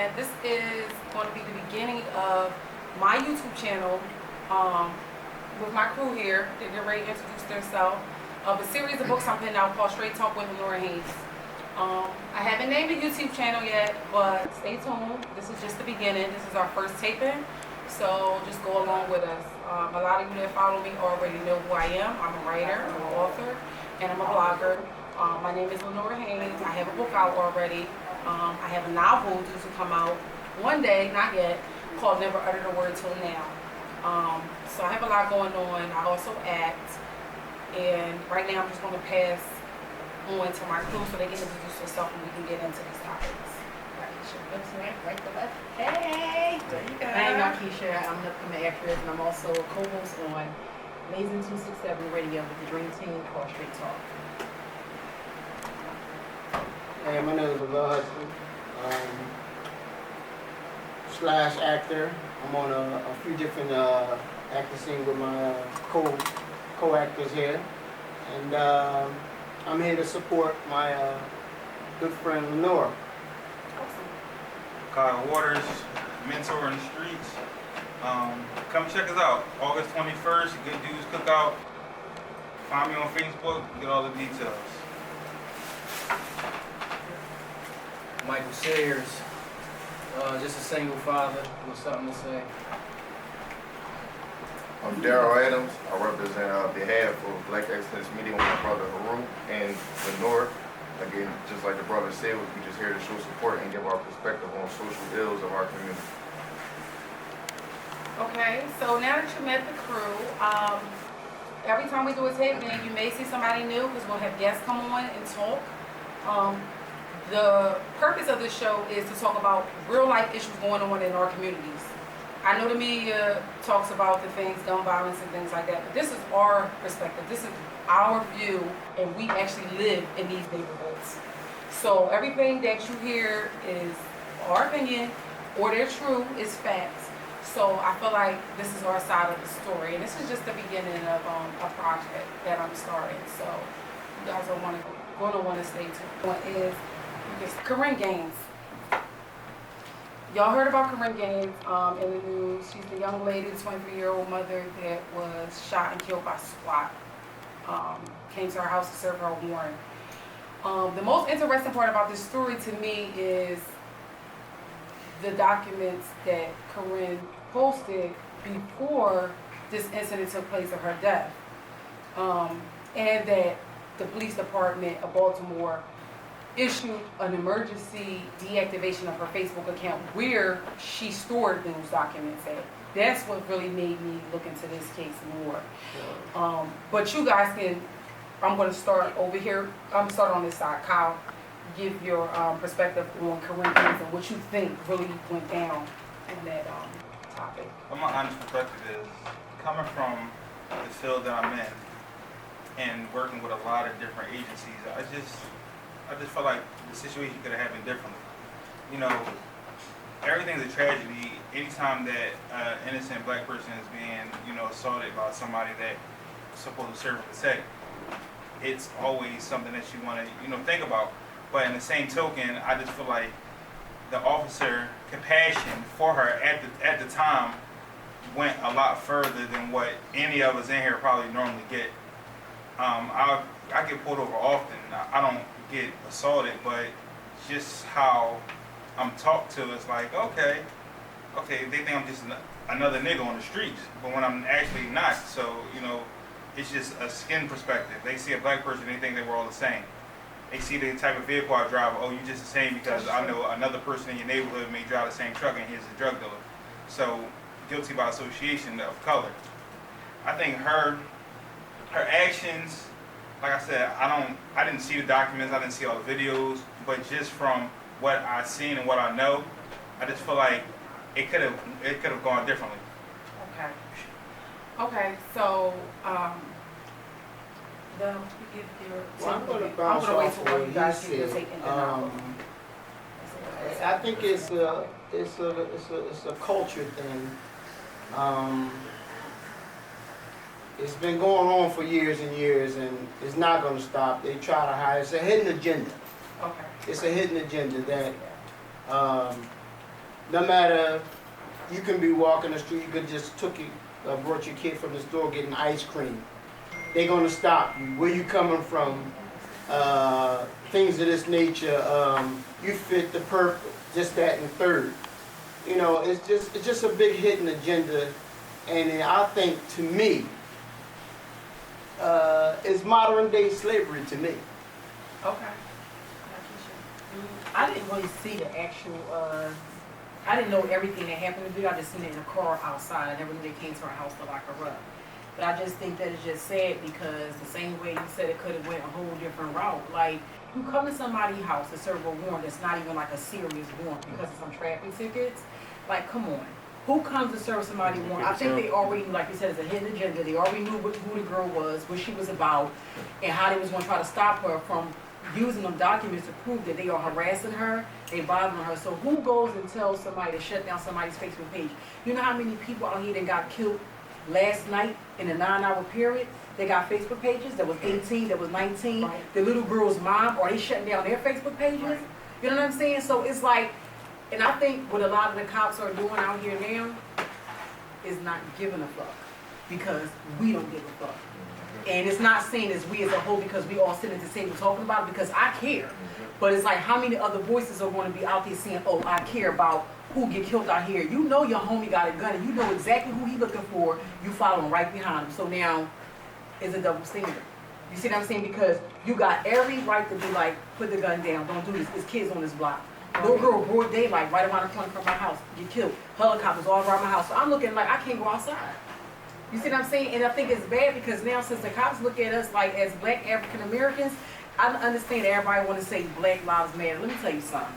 and this is going to be the beginning of my YouTube channel with my crew here. They're getting ready to introduce themselves of a series of books I'm putting out called Straight Talk with Lenora Haynes. I haven't named the YouTube channel yet, but stay tuned. This is just the beginning. This is our first taping, so just go along with us. A lot of you that follow me already know who I am. I'm a writer, I'm an author, and I'm a blogger. My name is Lenora Haynes. I have a book out already. I have a novel due to come out one day, not yet, called Never Uttered a Word Till Now. So I have a lot going on. I also act, and right now I'm just going to pass on to my crew so they can introduce themselves and we can get into these topics. That's right to left. Hey! There you go. I'm Keisha. I'm an upcoming actress, and I'm also a co-host on Amazing 267 Radio with the Dream Team called Straight Talk. Hey, my name is Lenora Haynes, slash actor. I'm on a few different acting scenes with my co-actors here, and I'm here to support my good friend Lenora. Kyle Waters, mentor in the streets. Come check us out. August 21st, Good Dudes Cookout. Find me on Facebook, get all the details. Michael Sayers, just a single father with something to say. I'm Daryl Adams. I represent on behalf of Black Excellence Media with my brother Haru and Lenora. Again, just like the brother said, we're just here to show support and give our perspective on social ills of our community. Okay, so now that you met the crew, every time we do a taping, you may see somebody new because we'll have guests come on and talk. The purpose of this show is to talk about real life issues going on in our communities. I know the media talks about the things, gun violence and things like that, but this is our perspective. This is our view, and we actually live in these neighborhoods. So everything that you hear is our opinion, or they're true, is facts. So I feel like this is our side of the story, and this is just the beginning of a project that I'm starting. So you guys are going to want to stay tuned. One is Corinne Gaines. Y'all heard about Corinne Gaines in the news. She's the young lady, the 23-year-old mother that was shot and killed by SWAT. Came to our house to serve her a warrant. The most interesting part about this story to me is the documents that Corinne posted before this incident took place of her death. And that the police department of Baltimore issued an emergency deactivation of her Facebook account where she stored those documents at. That's what really made me look into this case more. But you guys can, I'm going to start over here. I'm going to start on this side. Kyle, give your perspective on Corinne Gaines and what you think really went down in that topic. Well, my honest perspective is, coming from the field that I'm in and working with a lot of different agencies, I just felt like the situation could have happened differently. You know, everything's a tragedy anytime that an innocent black person is being, assaulted by somebody that's supposed to serve and protect. It's always something that you want to, think about. But in the same token, I just feel like the officer compassion for her at the time went a lot further than what any of us in here probably normally get. I get pulled over often. I don't get assaulted, but just how I'm talked to, it's like, okay, they think I'm just another nigga on the streets, but when I'm actually not. So, it's just a skin perspective. They see a black person, they think they were all the same. They see the type of vehicle I drive, oh, you just the same because I know another person in your neighborhood may drive the same truck and he's a drug dealer. So, guilty by association of color. I think her actions, like I said, I didn't see the documents, I didn't see all the videos, but just from what I seen and what I know, I just feel like it could have gone differently. Okay, so I'm going to bounce off what you said. I think it's a culture thing. It's been going on for years and years, and it's not going to stop. They try to hide. It's a hidden agenda. Okay. It's a hidden agenda that No matter, you can be walking the street, you could just brought your kid from the store getting ice cream. They're gonna stop you. Where you coming from? Things of this nature. You fit the purpose. Just that and third. You know, it's just a big hidden agenda, and I think to me, it's modern day slavery to me. Okay. I didn't really see the actual, I didn't know everything that happened to do. I just seen it in a car outside. I never knew they came to our house to lock her up. But I just think that it's just sad because the same way you said it could have went a whole different route. Like, you come to somebody's house to serve a warrant that's not even like a serious warrant because of some traffic tickets. Like, come on. Who comes to serve somebody warrant? I think they already, like you said, it's a hidden agenda. They already knew who the girl was, what she was about, and how they was going to try to stop her from using them documents to prove that they are harassing her, they bothering her. So who goes and tells somebody to shut down somebody's Facebook page? You know how many people out here that got killed last night in a 9-hour period? They got Facebook pages that was 18, that was 19. Right. The little girl's mom, are they shutting down their Facebook pages? Right. You know what I'm saying? So it's like, and I think what a lot of the cops are doing out here now is not giving a fuck because we don't give a fuck. And it's not saying as we as a whole because we all sitting at the table talking about it because I care. But it's like how many other voices are going to be out there saying, oh, I care about who get killed out here. You know your homie got a gun and you know exactly who he looking for. You following right behind him. So now it's a double standard. You see what I'm saying? Because you got every right to be like, put the gun down, don't do this. It's kids on this block. Little girl, broad daylight, right around the corner from my house, get killed. Helicopters all around my house. So I'm looking like I can't go outside. You see what I'm saying? And I think it's bad because now since the cops look at us like as black African Americans, I understand everybody want to say Black Lives Matter. Let me tell you something.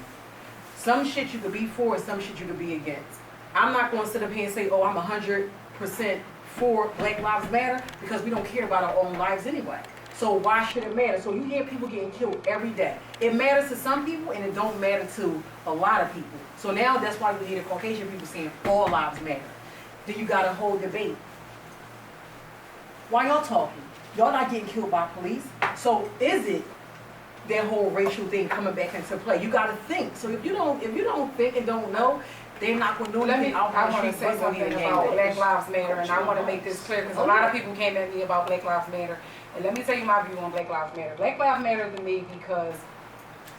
Some shit you could be for and some shit you could be against. I'm not going to sit up here and say, oh, I'm 100% for Black Lives Matter because we don't care about our own lives anyway. So why should it matter? So you hear people getting killed every day. It matters to some people and it don't matter to a lot of people. So now that's why you hear the Caucasian people saying all lives matter. Then you got a whole debate. Why y'all talking? Y'all not getting killed by police. So is it that whole racial thing coming back into play? You got to think. So if you don't think and don't know, they're not going to do anything. I want to say something about Black Lives Matter, and I want to make this clear because a lot of people came at me about Black Lives Matter. And let me tell you my view on Black Lives Matter. Black Lives Matter to me because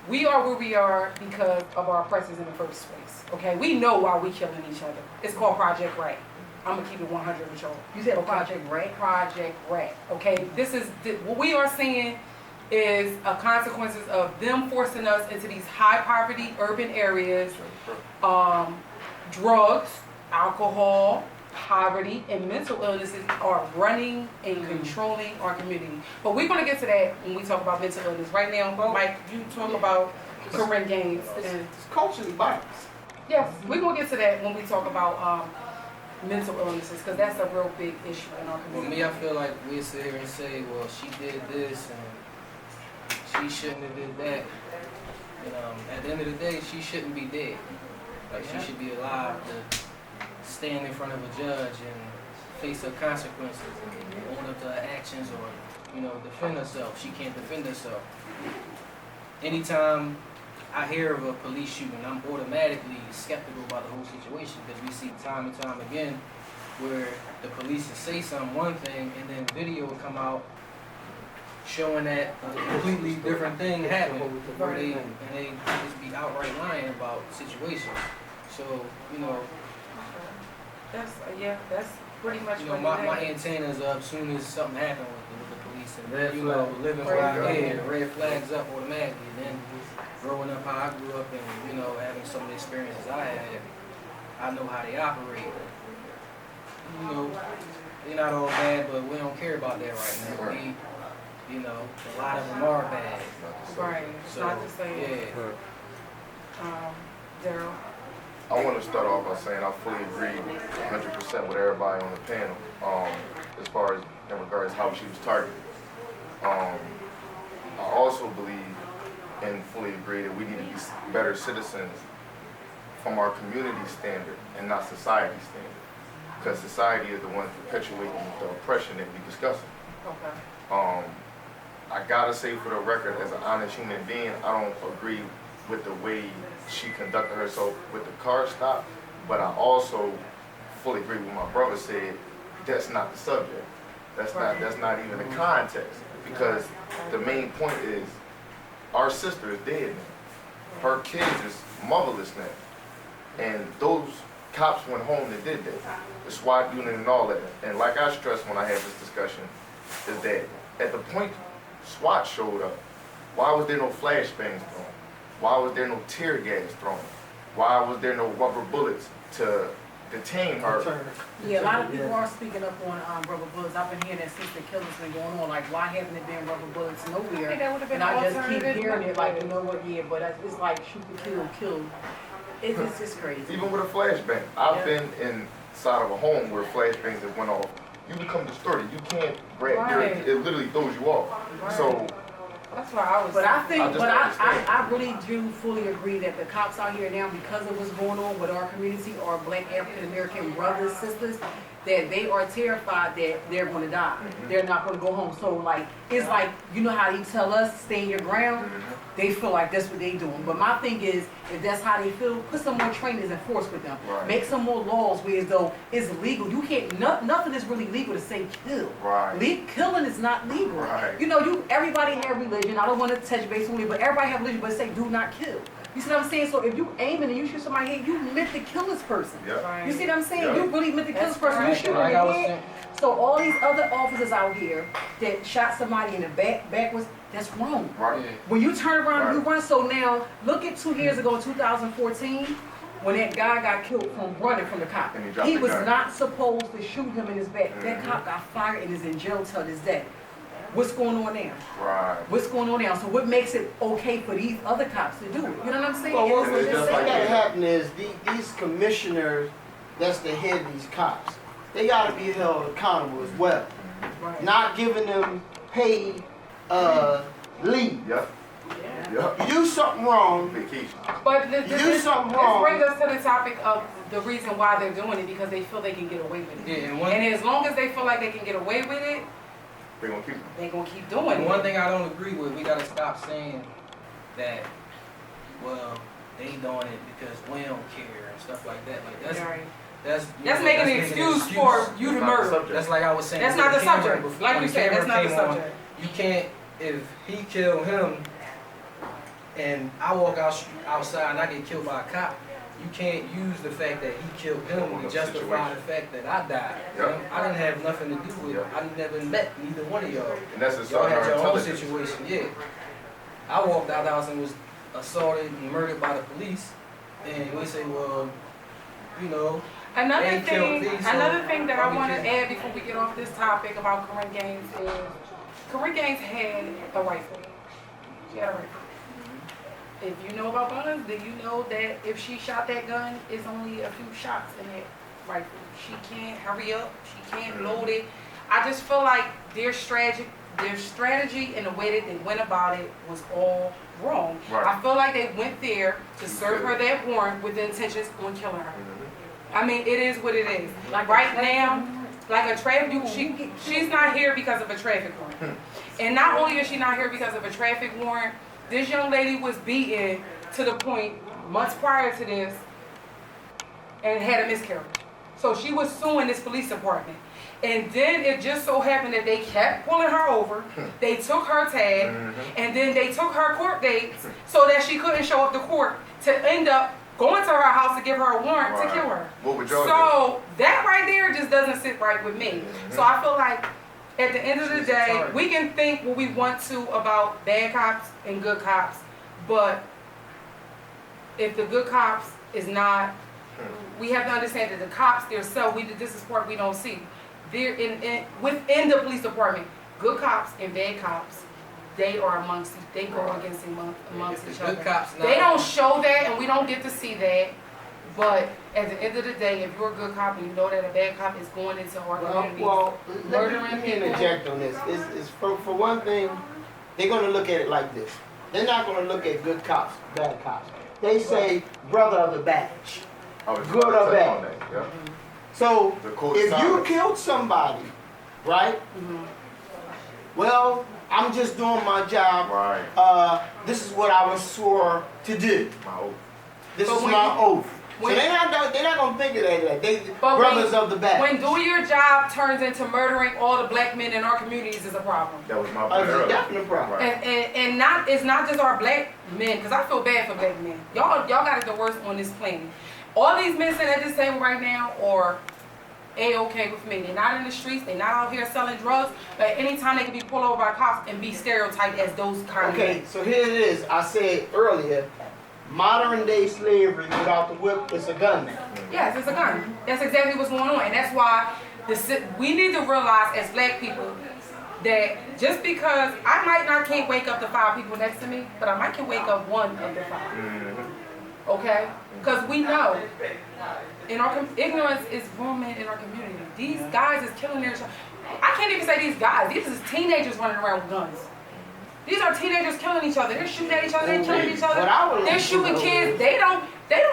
we are where we are because of our oppressors in the first place. Okay, we know why we killing each other. It's called Project Ray. I'm gonna keep it 100 with y'all. You said Project Ray? Project Ray. Okay, this is what we are seeing is consequences of them forcing us into these high poverty urban areas, drugs, alcohol, poverty, and mental illnesses are running and controlling our community. But we're gonna get to that when we talk about mental illness. Right now, Mike, you talk about Corinne Gaines. It's culturally biased. Yes, we're gonna get to that when we talk about mental illnesses because that's a real big issue in our For community. me, I feel like we sit here and say, well, she did this and she shouldn't have did that. At the end of the day, she shouldn't be dead. Like, she should be alive to stand in front of a judge and face her consequences and own up to her actions or, defend herself. She can't defend herself. Anytime I hear of a police shooting, I'm automatically skeptical about the whole situation because we see time and time again where the police will say one thing and then video will come out showing that a completely different thing happened where they just be outright lying about situations. So, That's pretty much what my antennas up as soon as something happened with the police and living where I live, red flags up automatically. And then growing up how I grew up and having some of the experiences I had, I know how they operate. They're not all bad, but we don't care about that right now. A lot of them are bad. Right. It's not the same. Yeah. Daryl. I want to start off by saying I fully agree 100% with everybody on the panel as far as in regards to how she was targeted. I also believe and fully agree that we need to be better citizens from our community standard and not society standard. Because society is the one perpetuating the oppression that we're discussing. Okay. I gotta say for the record, as an honest human being, I don't agree with the way she conducted herself with the car stop, but I also fully agree with my brother said, that's not the subject. That's not even the context. Because the main point is, our sister is dead now. Her kids is motherless now. And those cops went home and did that. The SWAT unit and all that. And like I stressed when I had this discussion, is that at the point SWAT showed up, why was there no flashbangs thrown? Why was there no tear gas thrown? Why was there no rubber bullets to detain her? Yeah, a lot of people are speaking up on rubber bullets. I've been hearing that since the killing's been going on. Like, why haven't it been rubber bullets nowhere? think that would've been And I just keep alternative hearing it, like, methods. you know what, yeah, but it's like shoot to kill. It's just crazy. Even with a flashbang. I've been inside of a home where flashbangs have went off. You become distorted. You can't grab Right. it literally throws you off. Right. So That's why I was. But I think, I just but understand. I really do fully agree that the cops out here now, because of what's going on with our community, our black African American brothers, sisters, that they are terrified that they're gonna die. They're not gonna go home. So like, it's like, you know how you tell us, stand your ground? They feel like that's what they doing. But my thing is, if that's how they feel, put some more trainers and force with them. Right. Make some more laws where as though it's legal. You can't, nothing is really legal to say kill. Right. Killing is not legal. Right. You know, everybody have religion. I don't want to touch base on it, but everybody have religion, but say do not kill. You see what I'm saying? So if you aiming and you shoot somebody in the head, you meant to kill this person. yeah. You see what I'm saying? Yeah. You really meant to kill this person. You right. shoot him Like in I the was head. saying, So all these other officers out here that shot somebody in the backwards, that's wrong. Right. yeah. When you turn around, you Right. run. So now, look at 2 years ago, 2014, when that guy got killed from running from the cop. And he dropped He the was gun. not supposed to shoot him in his back. That Mhm. cop got fired and is in jail till this day. What's going on now? Right. What's going on now? So what makes it okay for these other cops to do it? You know what I'm saying? Well, It's what's it's just just like gotta that. happen is these commissioners, that's the head of these cops, they gotta be held accountable as well. right. Not giving them paid leave. Yep. Yeah. Yep. You do something wrong, Vacation. But You do something this wrong. brings us to the topic of the reason why they're doing it, because they feel they can get away with it. Yeah, and one, And as long as they feel like they can get away with it, They're gonna keep they're gonna keep doing and one it. thing I don't agree with, we gotta stop saying that, well, they doing it because we don't care and stuff like that. Like that's Right. that's That's making an excuse for you to It's not the murder. subject. That's like I was saying. That's when not the camera- subject. before- Like when you the said, that's camera not the came on, subject. You can't, if he killed him and I walk outside and I get killed by a cop, you can't use the fact that he killed him to justify the fact that I died. You know? I didn't have nothing to do with it. I never met neither one of y'all. And that's Y'all assault had our your own intelligence. situation, yeah. I walked out the house and was assaulted and murdered by the police, and we say, well, you know, Another They killed thing, these, so another thing that I we want to just- add before we get off this topic about Corinne Gaines is Corinne Gaines had a rifle. She had a rifle. If you know about guns, then you know that if she shot that gun, it's only a few shots in that rifle. She can't hurry up. She can't load it. I just feel like their strategy and the way that they went about it was all wrong. Right. I feel like they went there to serve her that warrant with the intentions on killing her. I mean, it is what it is. Like Right a now, like a traffic, she's not here because of a traffic warrant. And not only is she not here because of a traffic warrant, this young lady was beaten to the point months prior to this and had a miscarriage. So she was suing this police department. And then it just so happened that they kept pulling her over. They took her tag, and then they took her court dates so that she couldn't show up to court to end up going to her house to give her a warrant to kill her. What would y'all do? So that right there just doesn't sit right with me. So I feel like at the end of the day, we can think what we want to about bad cops and good cops, but if the good cops is not, we have to understand that the cops themselves, this is part we don't see. They're within the police department, good cops and bad cops, they are they go against amongst if each the good other. cops not, They don't show that, and we don't get to see that. But at the end of the day, if you're a good cop and you know that a bad cop is going into our community, well, murdering let me people. interject on this. It's for one thing, they're gonna look at it like this. They're not gonna look at good cops, bad cops. They say brother of the badge. I was Good about or to touch bad? on that, yeah. So The code of if you silence. killed somebody, right? Mhm. Well, I'm just doing my job. Right. This is what I was swore to do. My oath. This But is when my you- oath. So when- they're not gonna think of that. They But brothers of the back. When doing your job turns into murdering all the black men in our communities is a problem. That was my Oh, point it's a earlier. definite problem. Right. And not it's not just our black men, because I feel bad for black men. Y'all got it the worst on this planet. All these men sitting at this table right now are A-okay with me. They're not in the streets, they're not out here selling drugs, but anytime they can be pulled over by cops and be stereotyped as those kind of Okay, men. so here it is. I said earlier, modern day slavery without the whip is a gun. Yes, it's a gun. That's exactly what's going on, and that's why we need to realize as black people that just because I can't wake up to 5 people next to me, but I might can wake up 1 of the 5. Okay? Because we know ignorance is ruining in our community. These guys is killing their child. I can't even say these guys. These is teenagers running around with guns. These are teenagers killing each other. They're shooting at each other. They're killing each other. They're shooting kids. They don't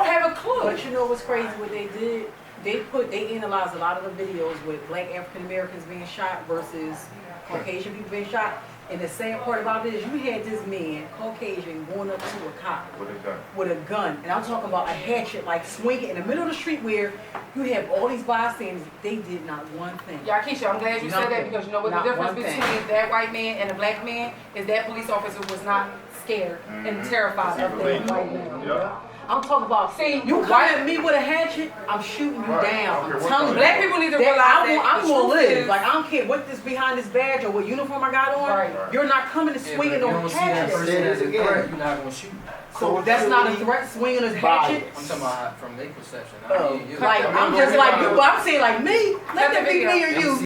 have a clue. But you know what's crazy? What they did, they analyzed a lot of the videos with black African Americans being shot versus Caucasian people being shot. And the sad part about it is you had this man, Caucasian, going up to a cop With a gun. with a gun. And I'm talking about a hatchet, like swinging in the middle of the street where you have all these bystanders. They did not one thing. Yeah, Keisha, I'm glad you said that Nothing. because you know what the Not difference one thing. between that white man and a black man is that police officer was not scared and terrified of that white man. Yeah. I'm talking about, See, you come at me with a hatchet, I'm shooting you Right. down. Okay, I'm what telling you. color? Black people need to That realize I'm that gonna the truth live. is- Like I don't care what this behind this badge or what uniform I got on. Right. You're not coming and Yeah, but swinging if you no don't see that hatchet. person as a threat, you're not gonna shoot. So that's not a threat. Swinging a hatchet. I'm talking about from their perception. Oh, You. like I'm just like you, but I'm saying like me. Let that be me or you.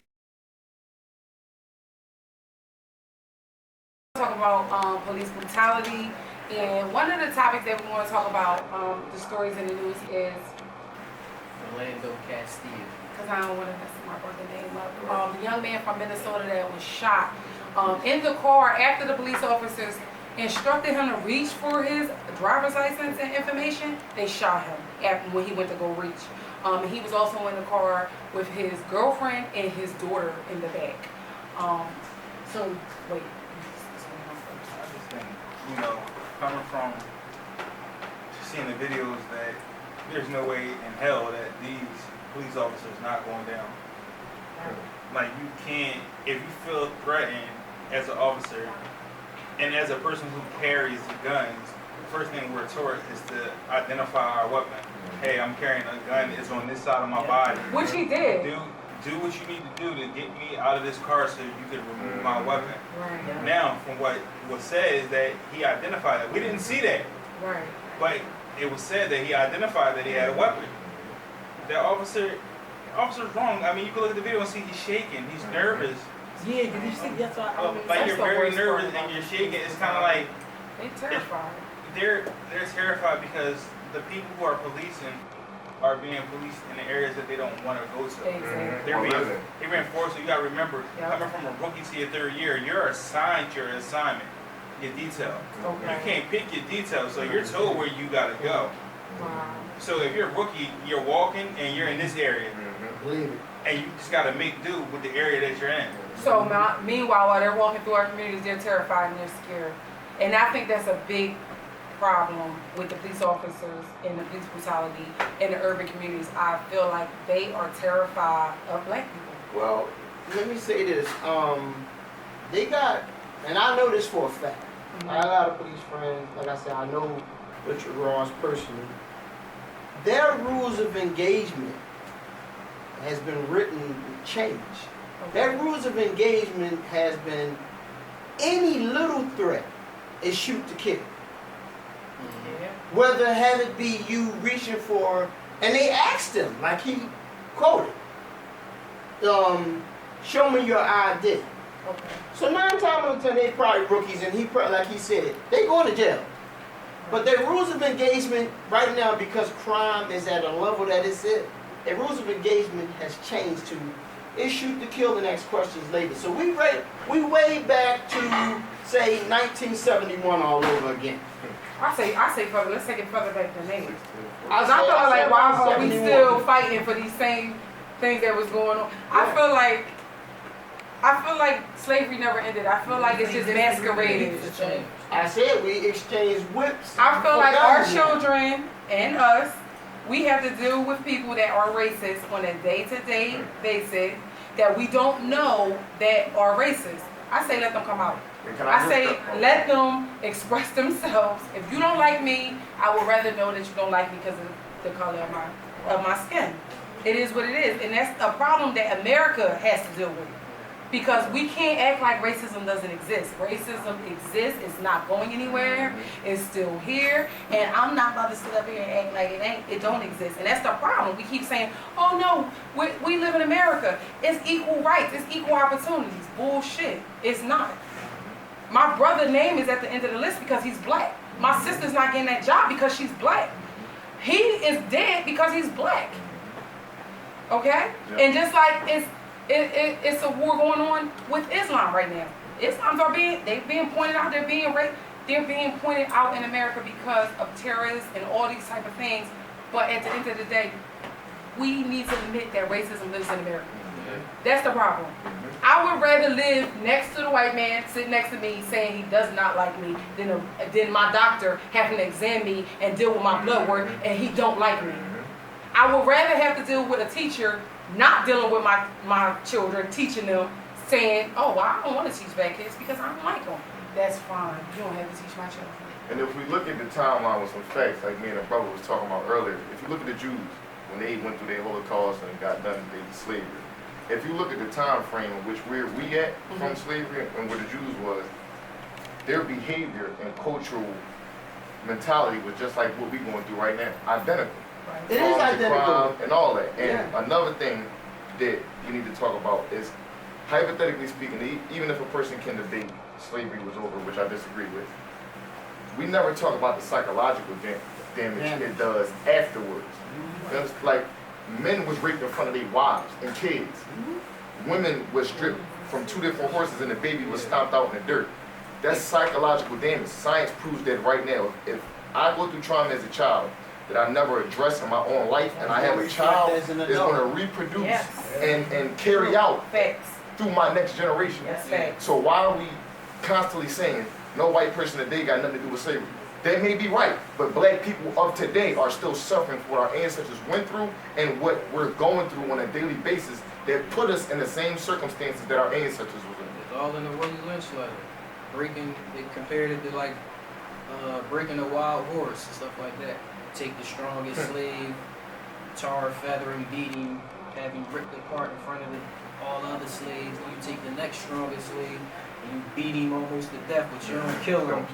Talk about police brutality, and one of the topics that we want to talk about, the stories in the news is, Orlando Castile. because I don't want to mess my brother's name up, the young man from Minnesota that was shot in the car after the police officers instructed him to reach for his driver's license and information. They shot him when he went to go reach. And he was also in the car with his girlfriend and his daughter in the back. So, wait. I just think, coming from seeing the videos that there's no way in hell that these police officers not going down. Like you can't, if you feel threatened as an officer and as a person who carries guns, the first thing we're taught is to identify our weapon. Hey, I'm carrying a gun, it's on this side of my body. Which he did. Do what you need to do to get me out of this car so you can remove my weapon. Right. Now, from what was said is that he identified it. We didn't see that, Right. but it was said that he identified that he had a weapon. The officer's wrong. I mean, you can look at the video and see he's shaking. He's nervous. Yeah, did you see? That's what I mean. Like that's you're the very worst nervous part. and you're shaking. It's kind of like They terrified. they're terrified because the people who are policing are being policed in the areas that they don't want to go to. Exactly. They're being forced. So you got to remember, Yeah. coming from a rookie to your 3rd year, you're assigned your assignment, your detail. You Okay. can't pick your detail, so you're told where you got to go. Wow. So if you're a rookie, you're walking and you're in this area, Believe it. and you just got to make do with the area that you're in. So meanwhile, while they're walking through our communities, they're terrified and they're scared. And I think that's a big problem with the police officers and the police brutality in the urban communities. I feel like they are terrified of black people. Well, let me say this. They got, and I know this for a fact. I got a lot of police friends. Like I said, I know Richard Ross personally. Their rules of engagement has been written with change. Their rules of engagement has been any little threat is shoot to kill. Yeah. Whether have it be you reaching for, and they asked him, like he quoted, show me your ID. Okay. So 9 times out of 10, they probably rookies, and like he said, they going to jail. But their rules of engagement right now, because crime is at a level that it's at, their rules of engagement has changed to is shoot to kill and ask questions later. So we way back to say 1971 all over again. I say further. Let's take it further back than that. I Cause I feel like why are we 71. still fighting for these same things that was going on? I feel like I feel like slavery never ended. I feel like it's just masqueraded. It's changed. I said we exchanged whips. I feel for like our guns. children and us, we have to deal with people that are racist on a day-to-day basis that we don't know that are racist. I say let them come out. And can I say let them express themselves. If you don't like me, I would rather know that you don't like me because of the color of my skin. It is what it is, and that's a problem that America has to deal with. Because we can't act like racism doesn't exist. Racism exists. It's not going anywhere. It's still here. And I'm not about to sit up here and act like it don't exist. And that's the problem. We keep saying, oh no, we live in America. It's equal rights. It's equal opportunities. Bullshit. It's not. My brother's name is at the end of the list because he's black. My sister's not getting that job because she's black. He is dead because he's black. Okay? Yeah. And just like it's a war going on with Islam right now. Islam's are being pointed out. They're being pointed out in America because of terrorists and all these type of things. But at the end of the day, we need to admit that racism lives in America. That's the problem. I would rather live next to the white man, sit next to me, saying he does not like me, than my doctor having to examine me and deal with my blood work and he don't like me. I would rather have to deal with a teacher not dealing with my children, teaching them, saying, oh, well, I don't want to teach black kids because I don't like them. That's fine. You don't have to teach my children. And if we look at the timeline with some facts, like me and the brother was talking about earlier, if you look at the Jews, when they went through their Holocaust and got done with slavery, if you look at the time frame in which we at from slavery and where the Jews was, their behavior and cultural mentality was just like what we're going through right now, identical. It is identical. Crime and all that. And Yeah. another thing that we need to talk about is, hypothetically speaking, even if a person can debate slavery was over, which I disagree with, we never talk about the psychological damage it does afterwards. Because, like, men was raped in front of their wives and kids. Women was stripped from 2 different horses and the baby was stomped out in the dirt. That's psychological damage. Science proves that right now. If I go through trauma as a child that I never addressed in my own life, and I have a child that's going to reproduce and carry out Facts. through my next generation. That's facts. So why are we constantly saying no white person today got nothing to do with slavery? That may be right, but black people of today are still suffering for what our ancestors went through and what we're going through on a daily basis that put us in the same circumstances that our ancestors was in. It's all in the Willie Lynch letter. They compared it to like breaking a wild horse and stuff like that. Take the strongest slave, tar, feather, and beat him, have him ripped apart in front of all the other slaves. Then you take the next strongest slave and you beat him almost to death, but you don't kill him.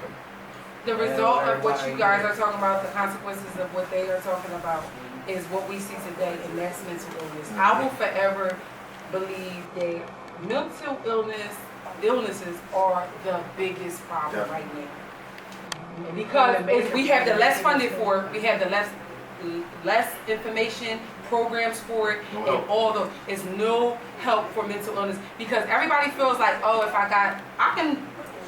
The result of what you guys are talking about, the consequences of what they are talking about, is what we see today, and that's mental illness. I will forever believe that mental illnesses are the biggest problem right now. Because we have the less funded for it, we have the less information, programs for it, and all the, it's no help for mental illness. Because everybody feels like, oh, if I can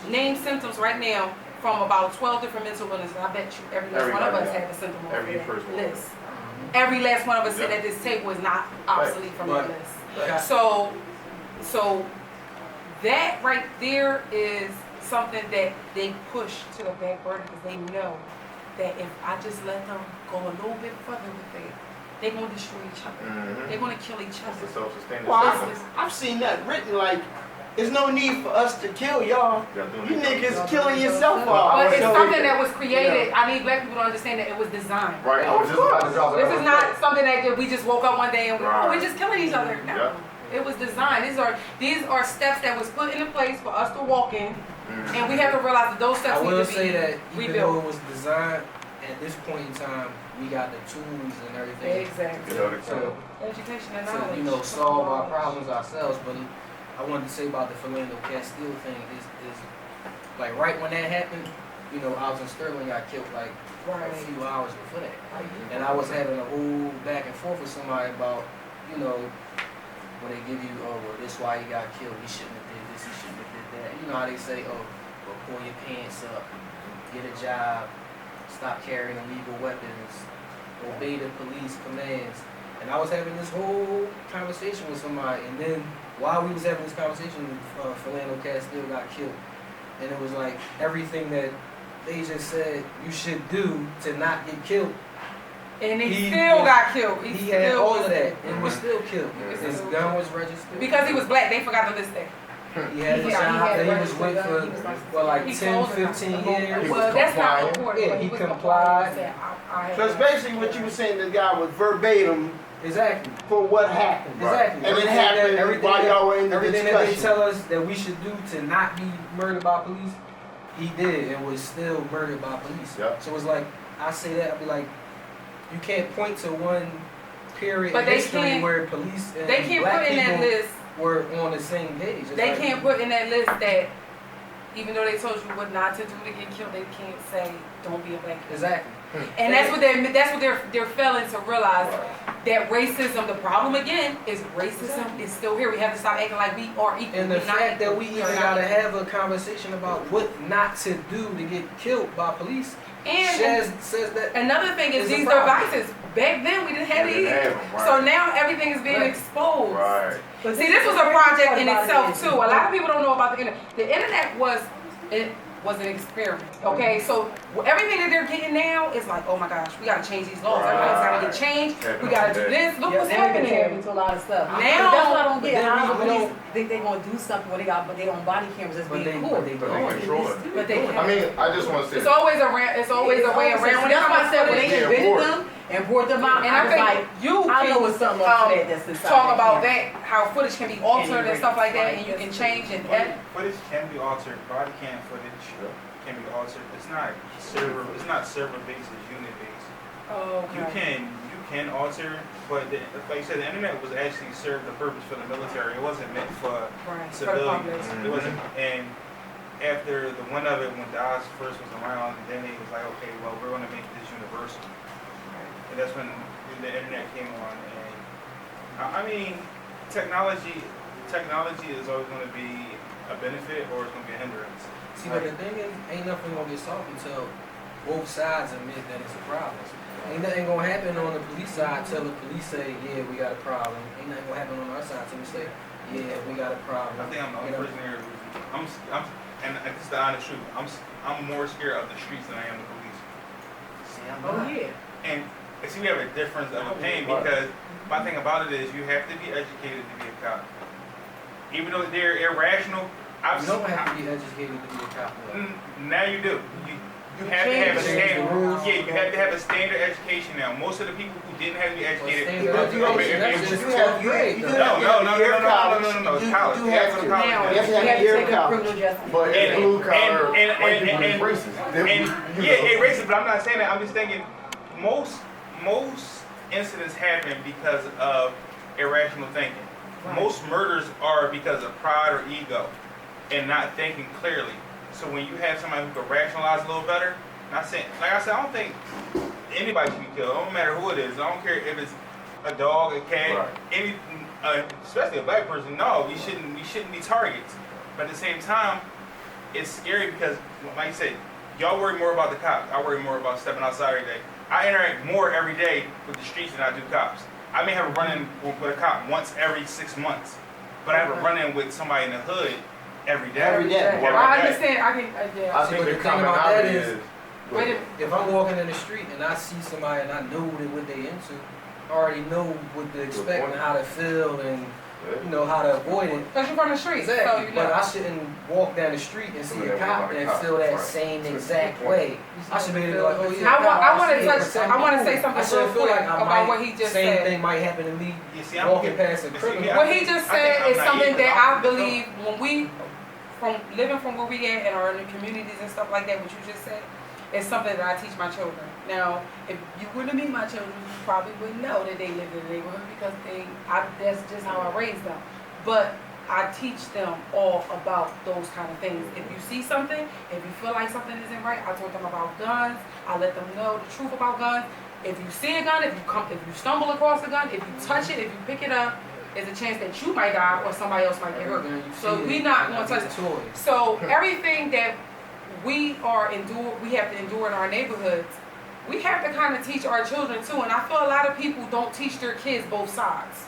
name symptoms right now from about 12 different mental illnesses. I bet you every last one of us had a symptom on that list. Every last one of us sitting at this table is not obsolete from that list. So that right there is something that they push to the back burner because they know that if I just let them go a little bit further with it, they're going to destroy each other. They're going to kill each other. It's a self-sustaining Well, system. I've seen that written like, there's no need for us to kill y'all. You niggas killing yourself off. But it's something that was created. I need black people to understand that it was designed. Right, I was just about to drop it. This is not something that we just woke up one day and we're just killing each other. No. It was designed. These are steps that was put into place for us to walk in. And we have to realize that those steps need to be say that even though rebuilt. it was designed, at this point in time, we got the tools and everything. Exactly. So, Education and knowledge. to solve our problems ourselves. But I wanted to say about the Philando Castile thing is like right when that happened, I was in Sterling, got killed like a few hours before that. And I was having a whole back and forth with somebody about, when they give you, oh, well, this why he got killed, he shouldn't have did this, he shouldn't have did that. You know how they say, oh, well, pull your pants up, get a job, stop carrying illegal weapons, obey the police commands. And I was having this whole conversation with somebody, and then while we was having this conversation, Philando Castile got killed. And it was like everything that they just said you should do to not get killed. And he still got killed. He had still all was of that there. and was still killed. His gun was registered. Because he was black, they forgot to list that. He had a Yeah, job that he was registered with gun. for, He was like- what, like he 10, told her 15 not to. years? Well, that's not compliant. important. Yeah, but he was complied. Said, I had Because basically what you were saying, the guy was verbatim Exactly. for what happened. Exactly. And it happened while y'all were in the everything that they discussion. tell us that we should do to not be murdered by police, he did and was still murdered by police. Yep. So it's like, I say that, I'll be like, you can't point to one period But in they history can't- where police and They can't black put in that people list. were on the same page. It's They like, can't put in that list that even though they told you what not to do to get killed, they can't say don't be a black kid. Exactly. And that's what they're failing to realize, that racism, the problem again is racism is still here. We have to stop acting like we are equal. And the We're not fact that equal. we are even not gotta equal. have a conversation about what not to do to get killed by police And says that. another thing is It's a these problem. devices. Back then we didn't have We these. didn't have 'em, right. So now everything is being Right. exposed. Right. But See, this was a project in part about itself it too. A lot of people don't know about the internet. The internet was an experiment. Okay, so everything that they're getting now is like, oh my gosh, we gotta change these laws. Everything's gotta get changed. We gotta do this. Look what's happening. To a lot of stuff. Now- But that's what I don't But get. then How we police don't- think they're gonna do something when they got, but they on body cameras that's But being they cool. control it. But they can't. I mean, I just want to say. It's always a way around when it That's why I comes said to when they this. Yeah, invented board. them and brought them out, And I I was think like, you I know can it's something up to that that's inside. talk about camera. that, how footage can be altered and stuff like that, and you can change and edit. Footage can be altered, body cam footage can be altered. It's not server based, it's unit based. Oh, You can alter, but like you said, the internet was actually served the purpose for the military. It wasn't meant for Right. civilians. It wasn't. And after the one of it, when DOS first was around, then they was like, okay, well, we're going to make this universal. And that's when the internet came on. And I mean, technology is always going to be a benefit or it's going to be a hindrance. See, but the thing is, ain't nothing gonna get solved until both sides admit that it's a problem. Ain't nothing gonna happen on the police side till the police say, yeah, we got a problem. Ain't nothing gonna happen on our side till we say, yeah, we got a problem. I think I'm the only You know? person here. And it's the honest truth. I'm more scared of the streets than I am the police. See, I'm Oh not. yeah. And see, we have a difference of opinion because my thing about it is you have to be educated to be a cop. Even though they're irrational, You don't have to be educated to be a cop. though. Now you do. You have to have a Change the standard. rules. Yeah, you have to have a standard education now. Most of the people who didn't have to be educated. standard But you education, also- that's just you have- 12th grade, you though. do have to have a year of college. It's You college. do You have have to go to to. college. Now, You have to You have a have to year take of a college. criminal justice. But it's And- blue collar, and- white people and- is racist. And yeah, racist, but I'm not saying that. I'm just thinking most incidents happen because of irrational thinking. Right. Most murders are because of pride or ego and not thinking clearly. So when you have somebody who can rationalize a little better, not saying, like I said, I don't think anybody should be killed. It don't matter who it is. I don't care if it's a dog, a cat, Right. any, especially a black person. No, we shouldn't be targets. But at the same time, it's scary because, like you said, y'all worry more about the cops. I worry more about stepping outside every day. I interact more every day with the streets than I do cops. I may have a run-in with a cop once every 6 months, but I have a run-in with somebody in the hood every day. Every day. Every I day. understand. Yeah. I See, think but the the thing about that commonality is- is. Wait a minute. If I'm walking in the street and I see somebody and I know what they into, I already know what to expect and how to feel and you know how to avoid it. Because you're from the streets, so Exactly. you But know. I shouldn't walk down the street and see a Yeah, cop like a and cop, feel that right. same That's a exact good point. way. I should be able to be like, oh yeah. I want to yeah, touch. protect I want to me. say something I shouldn't real feel quick like I about might, what he just same said. thing might happen to me You see, I'm walking past a see, criminal. yeah, What he just I think said I'm is something naive, that but I believe when we, from living from where we at and are in the communities and stuff like that, what you just said, is something that I teach my children. Now, if you were to meet my children, you probably wouldn't know that they live in the neighborhood because that's just how I raised them. But I teach them all about those kind of things. If you see something, if you feel like something isn't right, I taught them about guns. I let them know the truth about guns. If you see a gun, if you stumble across a gun, if you touch it, if you pick it up, there's a chance that you might die or somebody else might get hurt. So we not going to touch it. toys. So everything that we have to endure in our neighborhoods we have to kind of teach our children too, and I feel a lot of people don't teach their kids both sides.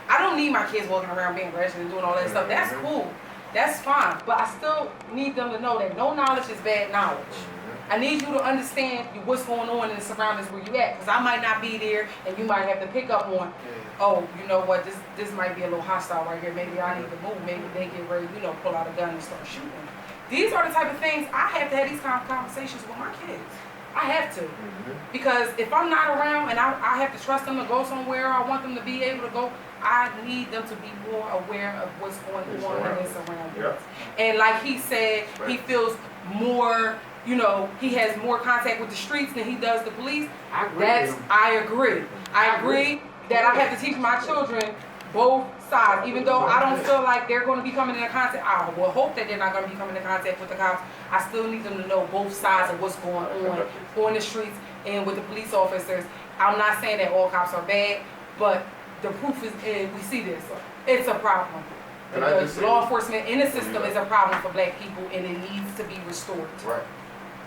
I don't need my kids walking around being ratchet and doing all that stuff. That's cool. That's fine. But I still need them to know that no knowledge is bad knowledge. I need you to understand what's going on in the surroundings where you at. Because I might not be there and you might have to pick up on, oh, you know what, this might be a little hostile right here. Maybe I need to move. Maybe they get ready, pull out a gun and start shooting. These are the type of things I have to have these kind of conversations with my kids. I have to. Because if I'm not around and I have to trust them to go somewhere, I want them to be able to go, I need them to be more aware of what's going on in their surroundings. And like he said, he feels more, he has more contact with the streets than he does the police. I agree. I agree that I have to teach my children both sides. Even though I don't feel like they're going to be coming into contact, I will hope that they're not going to be coming into contact with the cops. I still need them to know both sides of what's going on the streets and with the police officers. I'm not saying that all cops are bad, but the proof is in, we see this. It's a problem. Because law enforcement in the system is a problem for black people, and it needs to be restored. Right.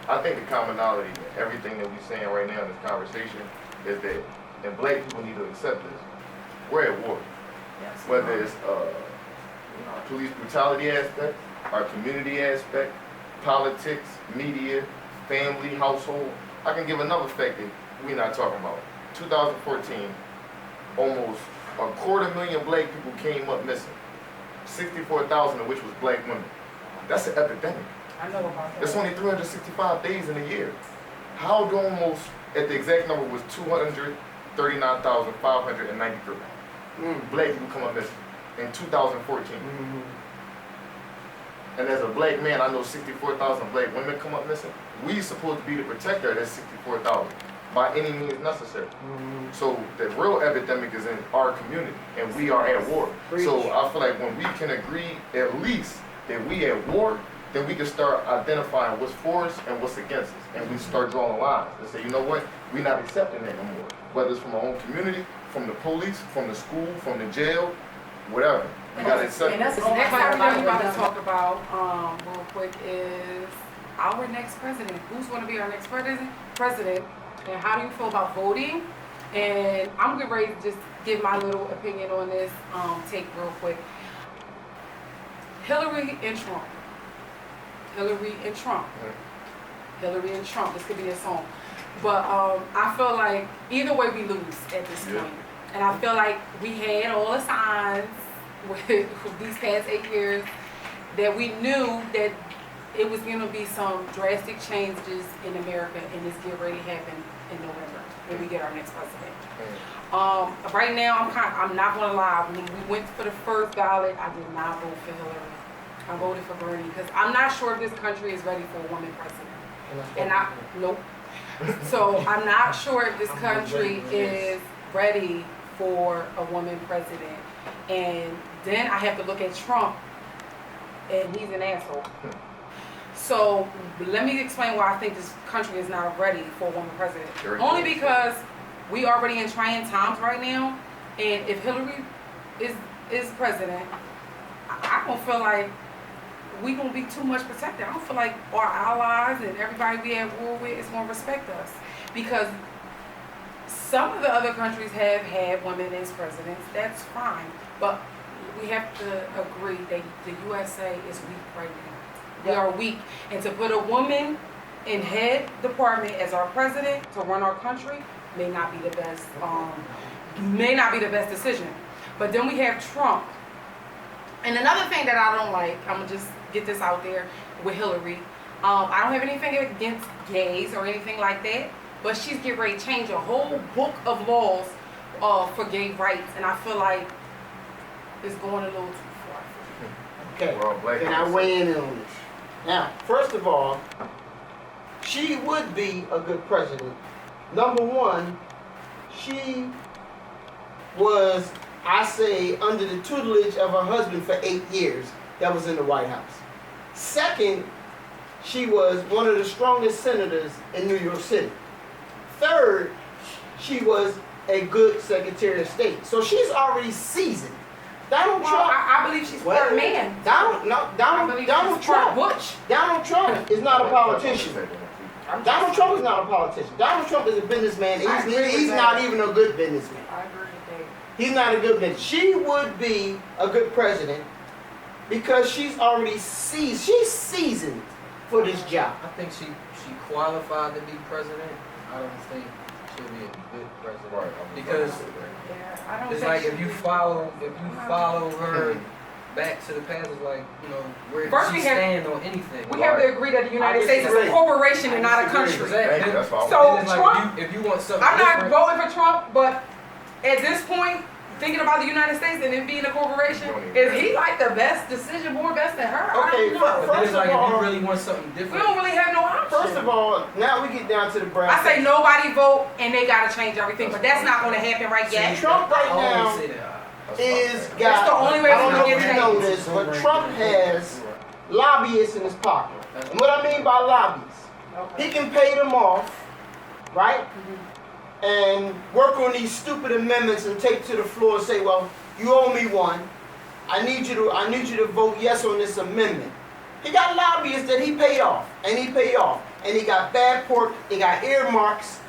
I think the commonality in everything that we're saying right now in this conversation is that, and black people need to accept this, we're at war. Yes. Whether it's police brutality aspect, our community aspect, politics, media, family, household. I can give another fact that we're not talking about. 2014, almost 250,000 black people came up missing. 64,000 of which was black women. That's an epidemic. I know about that. It's only 365 days in a year. How do almost, at the exact number was 239,593 black people come up missing in 2014. And as a black man, I know 64,000 black women come up missing. We supposed to be the protector of that 64,000 by any means necessary. So the real epidemic is in our community, and we are at war. So I feel like when we can agree at least that we at war, then we can start identifying what's for us and what's against us. And we start drawing lines and say, you know what, we're not accepting that no more. Whether it's from our own community, from the police, from the school, from the jail, whatever. We gotta accept it. And that's the next thing we're about to talk about real quick is our next president. Who's going to be our next president? And how do you feel about voting? And I'm getting ready to just give my little opinion on this take real quick. Hillary and Trump. Hillary and Trump. This could be a song. But I feel like either way we lose at this point. And I feel like we had all the signs with these past 8 years that we knew that it was going to be some drastic changes in America, and it's getting ready to happen in November when we get our next president. Right now, I'm not going to lie. When we went for the first ballot, I did not vote for Hillary. I voted for Bernie because I'm not sure if this country is ready for a woman president. Nope. So I'm not sure if this country is ready for a woman president. And then I have to look at Trump, and he's an asshole. So let me explain why I think this country is not ready for a woman president. Only because we already in trying times right now, and if Hillary is president, I don't feel like we gonna be too much protected. I don't feel like our allies and everybody we at war with is gonna respect us, because some of the other countries have had women as presidents. That's fine, but we have to agree that the USA is weak right now. We are weak, and to put a woman in head department as our president to run our country may not be the best. Decision. But then we have Trump. And another thing that I don't like, I'm gonna just get this out there with Hillary. I don't have anything against gays or anything like that, but she's getting ready to change a whole book of laws for gay rights, and I feel like it's going a little too far. Okay, can I weigh in on this? Now, first of all, she would be a good president. Number one, she was, I say, under the tutelage of her husband for 8 years that was in the White House. Second, she was one of the strongest senators in New York City. Third, she was a good Secretary of State. So she's already seasoned. Donald Trump. I believe she's part man. Donald Trump. Butch. Donald Trump is not a politician. Donald Trump is not a politician. Donald Trump is a businessman. I agree with He's that. not even a good businessman. I agree with that. He's not a good business. She would be a good president because she's already she's seasoned for this job. I think she qualified to be president. I don't think she'll be a good president. Right. Because Yeah, I don't it's think like she- if you follow her back to the past, it's like, you know, where First she we have- stand on anything. We have to agree that the United States is a disagree. corporation and not a country. Exactly. That's all. So- And it's like Trump- if you want something I'm not different, voting for Trump, but at this point, thinking about the United States and it being a corporation, is he like the best decision more best than her? I Okay, don't know. but then First it's like of if all- you really want something We different. don't really have no option. First of all, now we get down to the brass. I say nobody vote and they gotta change everything, but that's not gonna happen right yet. Trump right I always now say that. is got. That's the only way I don't we know can if get you know change. this, but Trump has lobbyists in his pocket. And what I mean by lobbyists, he can pay them off, right? And work on these stupid amendments and take to the floor and say, well, you owe me one. I need you to vote yes on this amendment. He got lobbyists that he paid off, and he paid off. And he got bad pork, he got earmarks,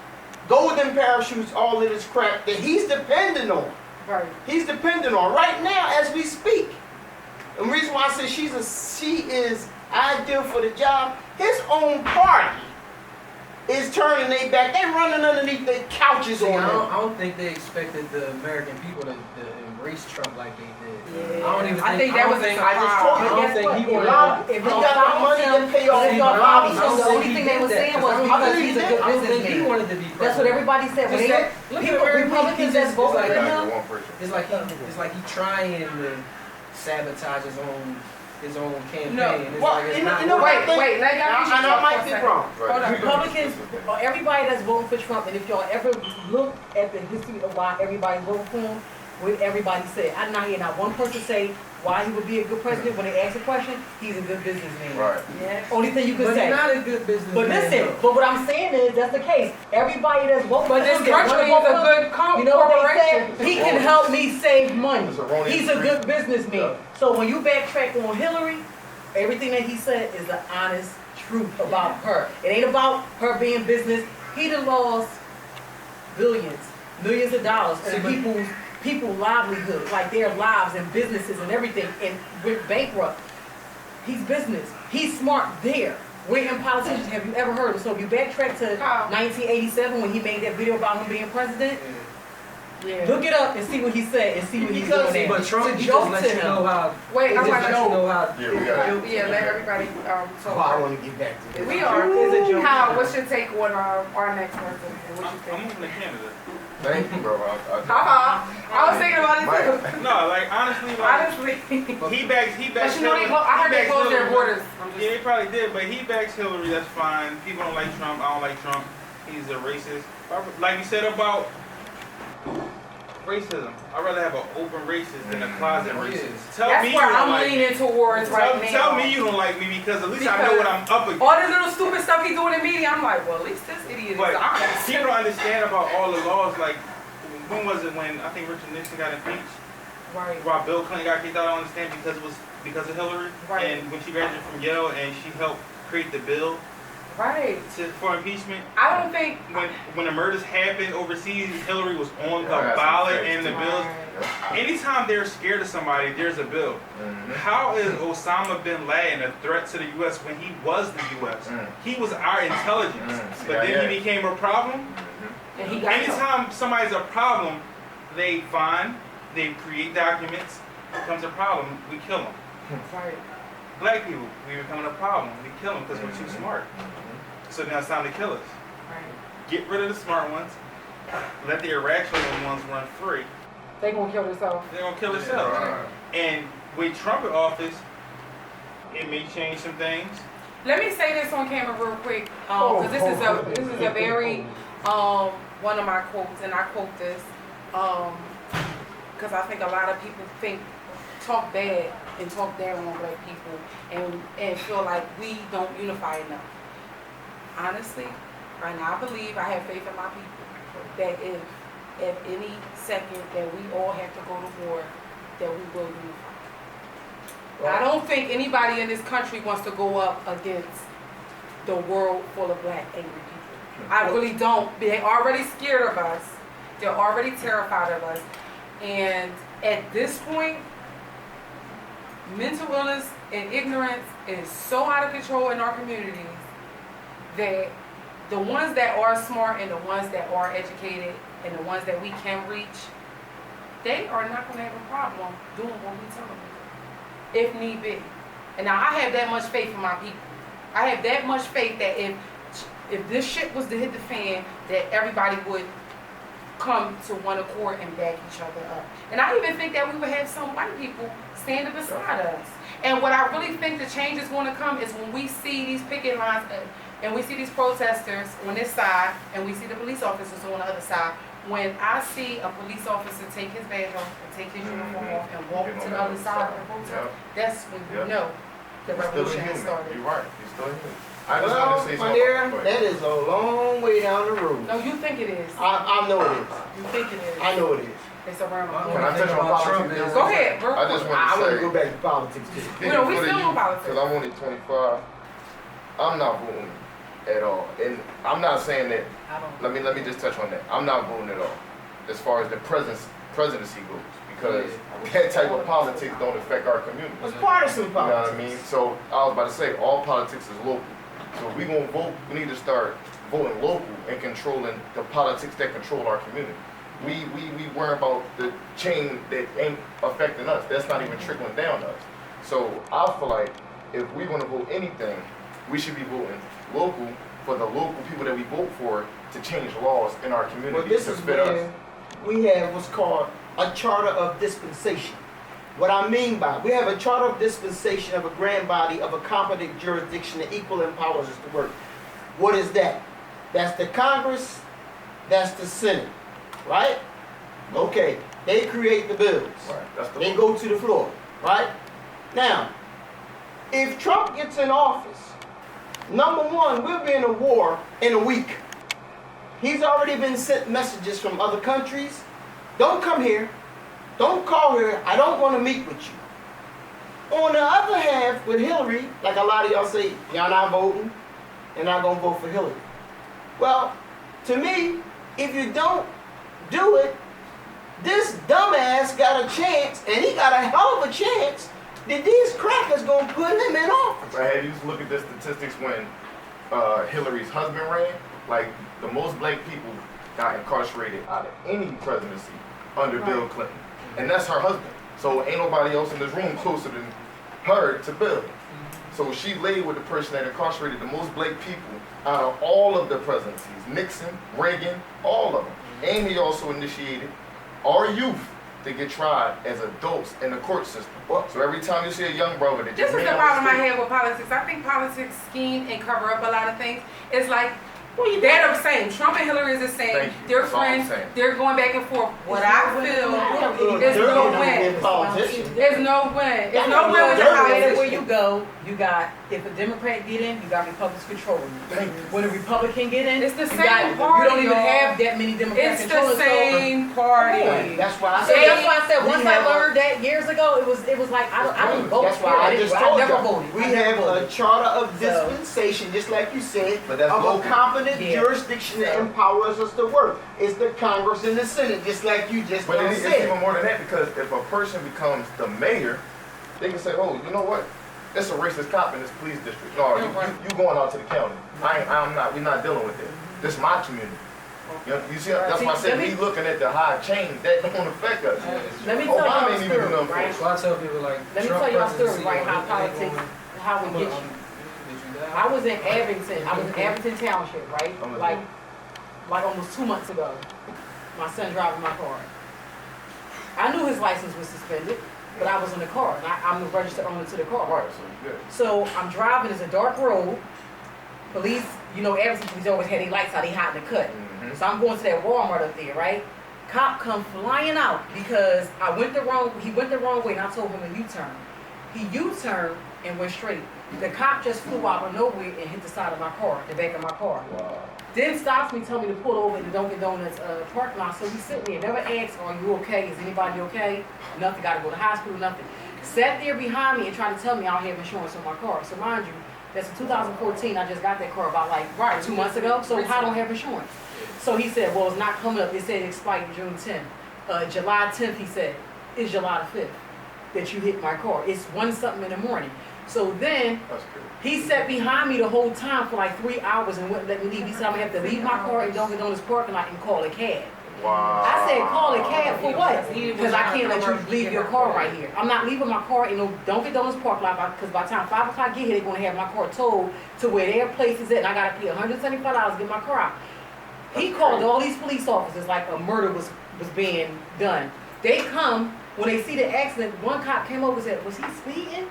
golden parachutes, all of this crap that he's dependent on. Right. He's dependent on right now as we speak. And the reason why I say she is ideal for the job, his own party is turning their back. They running underneath their couches See, on him. I don't think they expected the American people to embrace Trump like they did. Yeah. I don't even I think that was a think, I just told I you. don't guess think what? he If wanted. y'all- if he got the money to pay off See, his but I lobbyists. don't The think only he thing did they were that, saying 'cause was I don't because think he's he a did. good I don't think he businessman. wanted to be president. That's what everybody said. When Just they, that- look at people, every week, Republicans he that's just- voting it's for like- him, One person. It's like he trying to sabotage his own campaign. No. It's Well, like it's you not know working. what? Wait, let y'all And I might be wrong. Right. Hold on. Republicans, or everybody that's voting for Trump, and if y'all ever look at the history of why everybody voted for him, what everybody said. I'm not hearing not one person say why he would be a good president when they ask a question. He's a good businessman. Right. Yeah. Only thing you can But say. he's not a good businessman. But listen, though. but what I'm saying is that's the case. Everybody that's voting But for this him, that wanna country vote is for a him, good you know what they corporation. said? He can help me save money. It's erroneous He's a good treatment. businessman. Yeah. So when you backtrack on Hillary, everything that he said is the honest truth about her. It ain't about her being business. He done lost billions, millions of dollars See, in but- people's livelihood, like their lives and businesses and everything, and went bankrupt. He's business. He's smart there. Where in politicians have you ever heard of? So if you backtrack to How? 1987 when he made that video about him being president, Yeah. look it up and see what he said and see what he's Because- doing But there. Trump, It's he a just joke let to you him. know how. Wait, He I just want let to you know. know how. Yeah, we got it. Yeah, let everybody Oh, I talk. want to get back to this. We are. It's a joke. How? What's your take on our next person and what you I'm think? moving to Canada. Thank you, bro. I was thinking about it too. No, like honestly, like Honestly. he backs But you know, I heard they backs closed their Hillary. borders. I'm Yeah, just, they probably did, but he backs Hillary. That's fine. People don't like Trump. I don't like Trump. He's a racist. Like you said about racism, I'd rather have an open racist than a closet Oh, racist. yeah. Tell that's me where you don't I'm like me. leaning towards right now. Tell me you don't like me because at least I know what I'm up against. All this little stupid stuff he doing in media, I'm like, well, at least this idiot is But honest. people don't understand about all the laws. Like, when was it when I think Richard Nixon got impeached? Right. While Bill Clinton got kicked out, I don't understand because it was because of Hillary. Right. And when she graduated from Yale and she helped create the bill Right. for impeachment. I don't think. When the murders happened overseas, Hillary was on the Yeah, ballot that's and the bills. Right. Anytime they're scared of somebody, there's a bill. How is Osama bin Laden a threat to the U.S. when he was the U.S.? He was our intelligence, but then he became a problem. And he got killed. Anytime somebody's a problem, they create documents, becomes a problem, we kill them. Right. Black people, we become a problem, we kill them because we're too smart. So now it's time to kill us. Right. Get rid of the smart ones, let the irrational ones run free. They gonna kill themselves. They're gonna kill themselves. And with Trump in office, it may change some things. Let me say this on camera real quick, because this is a very one of my quotes, and I quote this because I think a lot of people talk bad and talk down on black people and feel like we don't unify enough. Honestly, right now I believe I have faith in my people that if at any second that we all have to go to war, that we will unify. I don't think anybody in this country wants to go up against the world full of black angry people. I really don't. They're already scared of us. They're already terrified of us. And at this point, mental illness and ignorance is so out of control in our communities that the ones that are smart and the ones that are educated and the ones that we can reach, they are not going to have a problem doing what we tell them to do, if need be. And now I have that much faith in my people. I have that much faith that if this shit was to hit the fan, that everybody would come to one accord and back each other up. And I even think that we would have some white people standing beside us. And what I really think the change is going to come is when we see these picket lines and we see these protesters on this side and we see the police officers on the other side. When I see a police officer take his badge off and take his uniform off and walk to the other side of the protest, that's when you know the revolution has started. You're right. He's still human. I just want Well, to say my something. dear, Go ahead. that is a long way down the road. No, you think it is. I know it is. You think it is. I know it is. It's around the Can corner. I touch on politics? Go ahead, real I just quick. want I to want say. to go back to politics too. We still on politics. Because I'm only 25. I'm not voting at all. And I'm not saying that. I don't. Let me just touch on that. I'm not voting at all as far as the presidency goes, because that type of politics don't affect our community. It's partisan You know what politics. I mean? So I was about to say, all politics is local. So if we gonna vote, we need to start voting local and controlling the politics that control our community. We worry about the chain that ain't affecting us. That's not even trickling down to us. So I feel like if we're gonna vote anything, we should be voting local for the local people that we vote for to change laws in our community Well, this to is fit us. where we have what's called a charter of dispensation. What I mean by, we have a charter of dispensation of a grand body of a competent jurisdiction that equal empowers us to work. What is that? That's the Congress, that's the Senate, right? Okay, they create the bills. Right, that's the They go to the floor, right? Now, if Trump gets in office, number one, we'll be in a war in a week. He's already been sent messages from other countries. Don't come here. Don't call here. I don't want to meet with you. On the other half, with Hillary, like a lot of y'all say, y'all not voting, and not going to vote for Hillary. Well, to me, if you don't do it, this dumbass got a chance, and he got a hell of a chance, that these crackers going to put him in office. I had you just look at the statistics when Hillary's husband ran. Like, the most black people got incarcerated out of any presidency under Bill Clinton. And that's her husband. So ain't nobody else in this room closer than her to Bill. So she laid with the person that incarcerated the most black people out of all of the presidencies. Nixon, Reagan, all of them. And he also initiated our youth to get tried as adults in the court system. So every time you see a young brother that This just is the made a problem I mistake- have with politics. I think politics scheme and cover up a lot of things. It's like, they're the same. Trump and Hillary is the same. Thank you. They're That's all I'm friends. saying. They're going back and forth. What I feel is They're no gonna win. be politicians. There's no win. There's no Y'all win with the know they're Everywhere politics. you go, you got, if a Democrat get in, you got Republicans controlling you. When a Republican get in, It's the you same got, party, you don't even y'all. have that many Democrats It's controlling. the same party. That's why I So said. that's why I said, we once I have a- learned that years ago, it was like, I didn't vote That's for why I it. just I told never you. voted. We I never have a voted. charter of So- dispensation, just like you said, But that's of local. a competent Yeah. jurisdiction that So- empowers us to work. It's the Congress and the Senate, just like you just But now it's said. even more than that, because if a person becomes the mayor, they can say, oh, you know what? It's a racist cop in this police district. No, you going out to the county. We're not dealing with it. This is my community. You see, that's why I said we looking at the high chain, that don't affect us. Let me tell Obama y'all a ain't even do story, nothing for right? us. So I tell people like, Let me Trump tell y'all a story, presidency, right, how everything politics, going- how we get you. I was in Abington, Township, right? Like almost 2 months ago. My son driving my car. I knew his license was suspended, but I was in the car, and I'm the registered owner to the car. Right, so you good. So I'm driving, it's a dark road. Police, you know, Abington police always had their lights out, they hide in the cut. Mhm. So I'm going to that Walmart up there, right? Cop come flying out because he went the wrong way, and I told him to U-turn. He U-turned and went straight. The cop just flew out of nowhere and hit the side of my car, the back of my car. Wow. Then stops me, tell me to pull over in the Dunkin' Donuts parking lot. So we sit there, never asked, are you okay? Is anybody okay? Nothing, gotta go to the hospital, nothing. Sat there behind me and tried to tell me I don't have insurance on my car. So mind you, That's in 2014, I just got that car about like 2 months ago, so how don't have insurance? So he said, well, it's not coming up, it said it expired June 10th. July 10th, he said, it's July the 5th that you hit my car. It's 1 something in the morning. So then, That's good. he sat behind me the whole time for like 3 hours and wouldn't let me leave. He said, I'm gonna have to leave my car and Dunkin' Donuts parking lot and call a cab. Wow. I said, call a cab for what? Because I can't let you leave your car right here. I'm not leaving my car in no Dunkin' Donuts parking lot because by the time 5 o'clock get here, they're gonna have my car towed to where their place is at and I gotta pay $175 to get my car out. He called all these police officers like a murder was being done. They come, when they see the accident, one cop came over and said, was he speeding?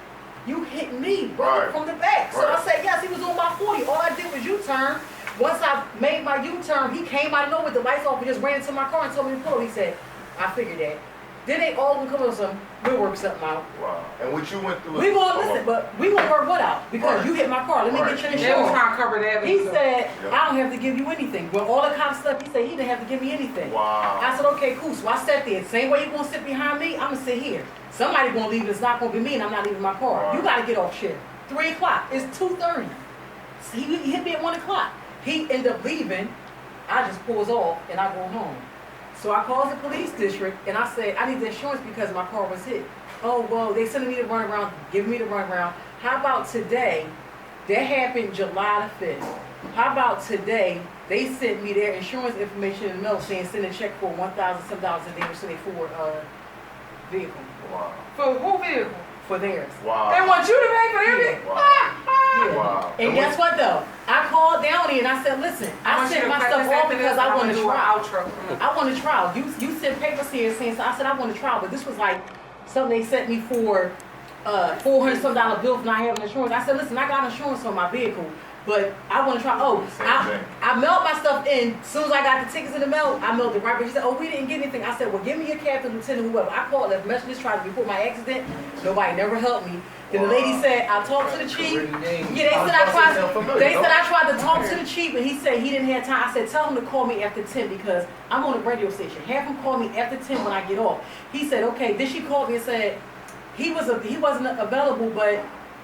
You hit me, bro, Right. from the back. So I said, yes, he was on my 40. All I did was U-turn. Once I made my U-turn, he came out of nowhere with the lights off and just ran into my car and told me to pull up. He said, I figured that. Then they all gonna come up with some, we'll work something out. Wow. And what you went through. We gonna listen, but we gonna work what out? Because you hit my car. Let me get your They was insurance. trying to cover that. He said, Yep. I don't have to give you anything. When all the cops left, he said he didn't have to give me anything. Wow. I said, okay, cool. So I sat there. Same way you gonna sit behind me, I'm gonna sit here. Somebody gonna leave, it's not gonna be me, and I'm not leaving my car. Right. You gotta get off shift. 3 o'clock. It's 2:30. So he hit me at 1 o'clock. He ended up leaving. I just pulls off and I go home. So I called the police district and I said, I need the insurance because my car was hit. Oh, well, they sending me to run around, giving me the run around. How about today? That happened July the 5th. How about today? They sent me their insurance information in the mail saying send a check for $1,000 some dollars and damage to their Ford vehicle. Wow. For who vehicle? For theirs. Wow. They want you to pay for their vehicle? Yeah. Wow. And guess what though? I called down here and I said, listen, I sent my stuff off because I want to trial. Outro. I want to trial. You sent papers here saying, so I said I want to trial, but this was like something they sent me for $400 some bill for not having insurance. I said, listen, I got insurance on my vehicle, but I want to try. Oh, I mailed my stuff in. As soon as I got the tickets in the mail, I mailed it right back. She said, oh, we didn't get anything. I said, well, give me your captain, lieutenant, whoever. I called, left messages, tried to report my accident. Nobody never helped me. Then the lady said, I talked to the chief. Yeah, they said I tried to talk to the chief, and he said he didn't have time. I said, tell him to call me after 10 because I'm on a radio station. Have him call me after 10 when I get off. He said, okay. Then she called me and said he wasn't available, but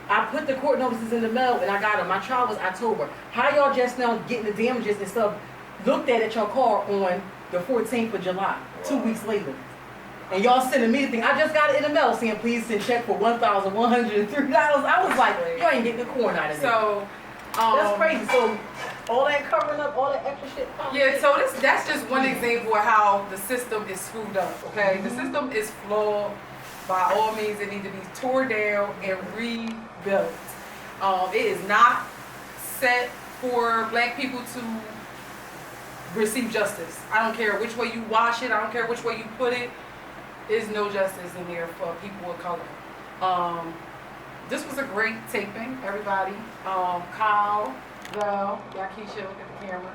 I put the court notices in the mail and I got them. My trial was October. How y'all just now getting the damages and stuff looked at your car on the 14th of July, 2 weeks later? And y'all sending me the thing. I just got it in the mail saying please send check for $1,103. I was like, you ain't getting the corn out of there. So, That's crazy. So all that covering up, all that extra shit. yeah, so that's just one example of how the system is screwed up, okay? The system is flawed. By all means, it needs to be tore down and rebuilt. It is not set for black people to receive justice. I don't care which way you wash it. I don't care which way you put it. There's no justice in there for people of color. This was a great taping, everybody. Kyle, Val, Yakisha, look at the camera.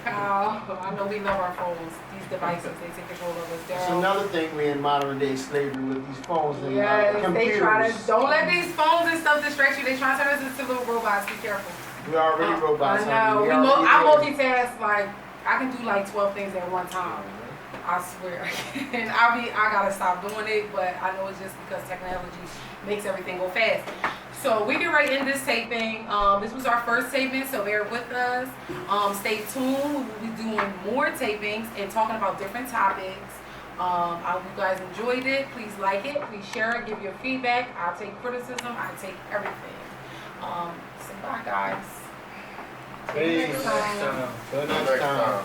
Kyle, I know we love our phones. These devices, they take control of us. That's Daryl. another thing we in modern day slavery with these phones and Yes, computers. they try to, don't let these phones and stuff distract you. They try to turn us into little robots. Be careful. We already robots. I know. honey. I already multitask, like, I can do like 12 things at one time. I swear. And I gotta stop doing it, but I know it's just because technology makes everything go fast. So we get right in this taping. This was our first taping, so bear with us. Stay tuned. We will be doing more tapings and talking about different topics. I hope you guys enjoyed it. Please like it. Please share it. Give your feedback. I'll take criticism. I take everything. So bye, guys. Peace. Till Till next time.